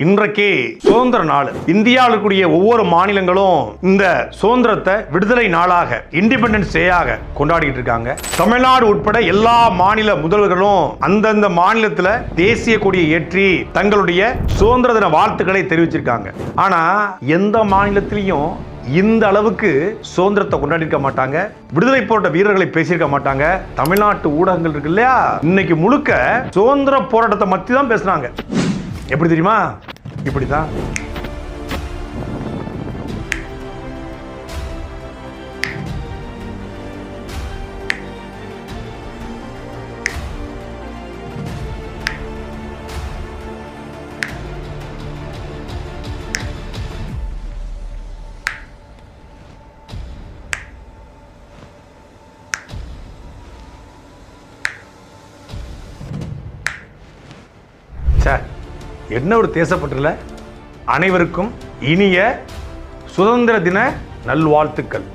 இன்றைக்கு சுதந்திர நாள். இந்தியாவில் இருக்கக்கூடிய ஒவ்வொரு மாநிலங்களும் இந்த சுதந்திரத்தை விடுதலை நாளாக, இண்டிபெண்டன்ஸ் டேயாக கொண்டாடிட்டு இருக்காங்க. தமிழ்நாடு உட்பட எல்லா மாநில முதல்வர்களும் அந்தந்த மாநிலத்தில் தேசிய கொடியை ஏற்றி தங்களுடைய சுதந்திர தின வாழ்த்துக்களை தெரிவிச்சிருக்காங்க. ஆனா எந்த மாநிலத்திலையும் இந்த அளவுக்கு சுதந்திரத்தை கொண்டாடி இருக்க மாட்டாங்க, விடுதலை போராட்ட வீரர்களை பேசியிருக்க மாட்டாங்க. தமிழ்நாட்டு ஊடகங்கள் இருக்கு இல்லையா, இன்னைக்கு முழுக்க சுதந்திர போராட்டத்தை பத்தி தான் பேசுறாங்க. எப்படி தெரியுமா? இப்படிதான். என்ன ஒரு தேசப்பற்றுல. அனைவருக்கும் இனிய சுதந்திர தின நல்வாழ்த்துக்கள்.